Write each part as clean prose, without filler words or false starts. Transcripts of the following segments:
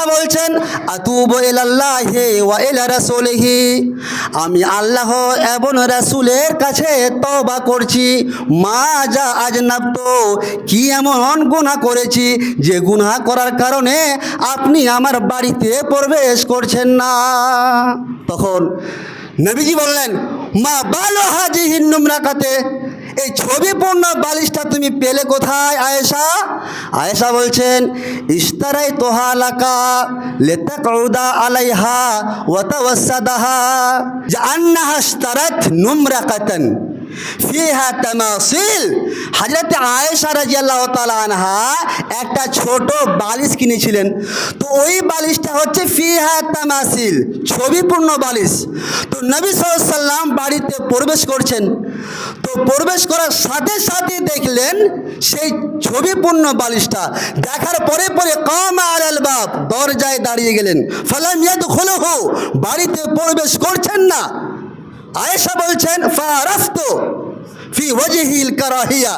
আয়েশা বলছেন আতুবু ইলাল্লাহি ওয়া ইলা রাসূলিহি, আমি আল্লাহ এবং রাসূলের কাছে তওবা করছি। মা যা আজনাবতু, কি এমন গুনাহ করেছি যে গুনাহ করার কারণে আপনি আমার বাড়িতে প্রবেশ করছেন না। তখন নবীজি বললেন মা বালু হাজিহিন নুমরাকাতে, এই ছবিপূর্ণ বালিশটা তুমি পেলে কোথায় আয়েশা? আয়েশা বলছেন ইস্তারাই তোহা লাকা লিতাকউদা আলাইহা ওয়া তাওয়াসসাদাহা জান্নাহা ইস্তারাত নুমরাকাতান ফিহা তামাসিল। হযরত আয়েশা রাদিয়াল্লাহু তাআলা আনহা একটা ছোট বালিশ কিনেছিলেন। তো ওই বালিশটা হচ্ছে ফিহা তামাসিল, ছবিপূর্ণ বালিশ। তো নবী সাল্লাল্লাহু আলাইহি সাল্লাম বাড়িতে প্রবেশ করছেন। তো প্রবেশ করার সাথে সাথে দেখলেন সেই ছবিপূর্ণ বালিশটা। দেখার পরে পরে কামা আলাল বাব, দরজায় দাঁড়িয়ে গেলেন। ফালাম ইয়াদখুলহু, বাড়িতে প্রবেশ করছেন না। আয়েশা বলছেন ফারাফতু ফি ওয়াজহিল কারাহিয়া,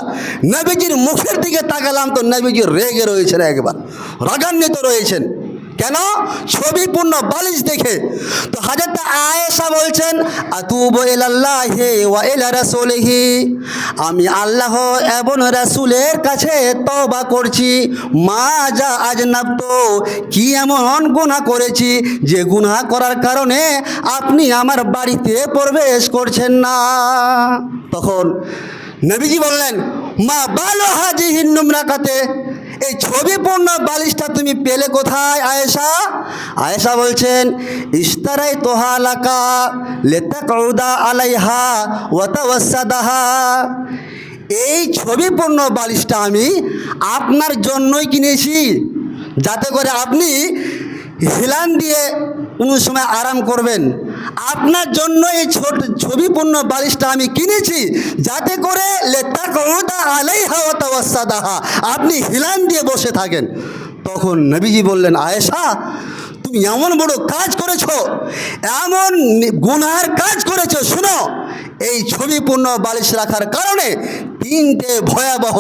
নবীজির মুখের দিকে তাকালাম তো নবীজি রেগে রয়েছেন, একবার রাগান্বিত রয়েছেন। কেন? ছবিপূর্ণ বালিশ দেখে। তো হযরত আয়েশা বলছেন আতুবু ইলাল্লাহি ওয়া ইলা রাসূলিহি, আমি আল্লাহ এবং রাসূলের কাছে তওবা করছি। মা যা আজনাবতু, কি এমন গুনাহ করেছি যে গুনাহ করার কারণে আপনি আমার বাড়িতে প্রবেশ করছেন না। তখন নবীজি বললেন মা বালু হাজিহিন নুমরাকাতে, এই ছবিপূর্ণ বালিশটা তুমি পেলে কোথায় আয়েশা? আয়েশা বলছেন ইস্তারাই তোহা লাকা লিতাকউদা আলাইহা ওয়া তাওয়াসসাদাহা, এই ছবিপূর্ণ বালিশটা আমি আপনার জন্যই কিনেছি, যাতে করে আপনি হিলান দিয়ে কোনো সময় আরাম করবেন। আপনার জন্য এই ছবিপূর্ণ বালিশটা আমি কিনেছি, যাতে করে লিতাকউদা আলাইহা ওয়া তাওয়াসসাদাহা, আপনি হিলান দিয়ে বসে থাকেন। তখন নবীজি বললেন আয়েশা, তুমি এমন বড় কাজ করেছো, এমন গুনার কাজ করেছো, শুনো এই ছবিপূর্ণ বালিশ রাখার কারণে তিনটে ভয়াবহ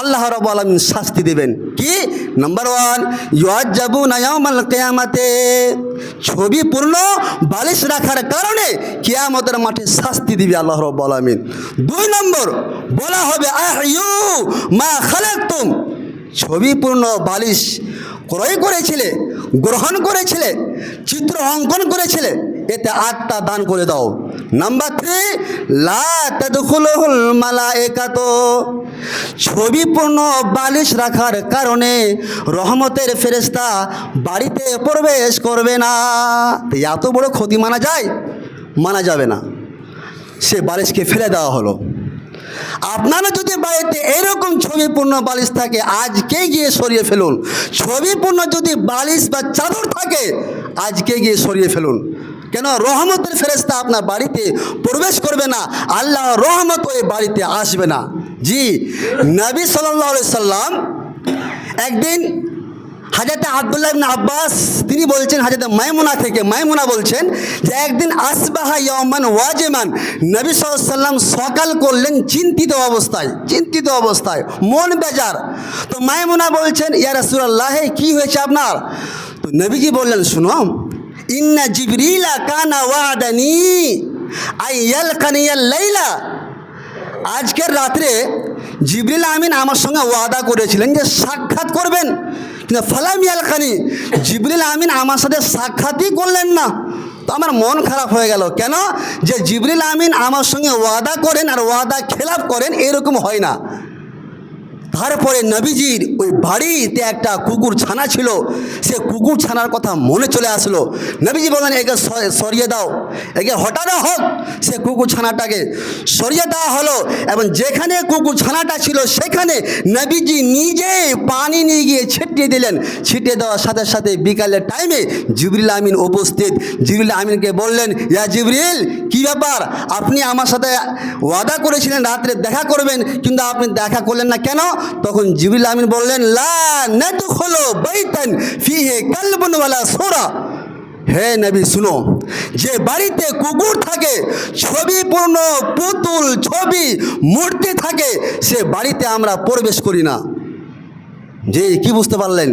আল্লাহ রাব্বুল আলামিন শাস্তি দেবেন। কি? নাম্বার 1, ইউআযাবুনা ইয়াওমাল কিয়ামাতে, ছবিপূর্ণ বালিশ রাখার কারণে কিয়ামতের মাঠে শাস্তি দিবে আল্লাহ রাব্বুল আলামিন। 2 নম্বর বলা হবে আহইউ মা খালাকতুম, ছবিপূর্ণ বালিশ ক্রয় করেছিলে, গ্রহণ করেছিলে, চিত্র অঙ্কন করেছিলে, এতে আত্মা দান করে দাও। নাম্বার 3, লা তাদখুলুল মালায়েকাতু, ছবিপূর্ণ বালিশ রাখার কারণে রহমতের ফেরেশতা বাড়িতে প্রবেশ করবে না। এত বড় ক্ষতি মানা যায়? মানা যাবে না। সে বালিশকে ফেলে দেওয়া হলো। আপনারা যদি বাড়িতে এরকম ছবিপূর্ণ বালিশ থাকে আজকে গিয়ে সরিয়ে ফেলুন। ছবিপূর্ণ যদি বালিশ বা চাদর থাকে আজকে গিয়ে সরিয়ে ফেলুন। কেন? রহমতের ফেরেশতা আপনার বাড়িতে প্রবেশ করবে না, আল্লাহ রহমত ওই বাড়িতে আসবে না। জি, নবী সাল্লাল্লাহু আলাইহি সাল্লাম একদিন হযরত আব্দুল্লাহ ইবনে আব্বাস তিনি বলছেন, হযরত মাইমুনা থেকে মাইমুনা বলছেন যে একদিন আসবাহা ইয়াওমান ওয়াজিমান, নবী সাল্লাল্লাহু আলাইহি সাল্লাম সকাল করলেন চিন্তিত অবস্থায়, মন বেজার। তো মাইমুনা বলছেন ইয়া রাসূলুল্লাহ, কি হয়েছে আপনার? তো নবীজি বললেন শুনো, ইন্না জিবরিলা কানা ওয়াদানি আইয়ালকানিয়াল লাইলা, আজকের রাত্রে জিবরিল আমিন আমার সঙ্গে ওয়াদা করেছিলেন যে সাক্ষাৎ করবেন, কিন্তু ফালাম ইয়ালকানি, জিবরিল আমিন আমার সাথে সাক্ষাৎই করলেন না। তো আমার মন খারাপ হয়ে গেল। কেন? যে জিবরিল আমিন আমার সঙ্গে ওয়াদা করেন আর ওয়াদা খেলাফ করেন, এরকম হয় না। তারপরে নবীজির ওই বাড়িতে একটা কুকুর ছানা ছিল, সে কুকুর ছানার কথা মনে চলে আসলো। নবীজি বললেন একে সরিয়ে দাও, একে হটানো হোক। সে কুকুর ছানাটাকে সরিয়ে দেওয়া হলো এবং যেখানে কুকুর ছানাটা ছিল সেখানে নবীজি নিজে পানি নিয়ে গিয়ে ছিটিয়ে দিলেন। ছিটিয়ে দেওয়ার সাথে সাথে বিকালের টাইমে জিবরিল আমিন উপস্থিত। জিবরিল আমিনকে বললেন ইয়া জিবরিল, কি ব্যাপার? আপনি আমার সাথে ওয়াদা করেছিলেন রাত্রে দেখা করবেন, কিন্তু আপনি দেখা করলেন না কেন? তখন জিবরিল আমিন বললেন লা নাদখুলু বাইতান ফিহি কালবুন ওয়ালা সূরা, হে নবী শুনো, যে বাড়িতে কুকুর থাকে, ছবিপূর্ণ পুতুল ছবি মূর্তি থাকে, সে বাড়িতে আমরা প্রবেশ করি না। যে কি বুঝতে পারলেন?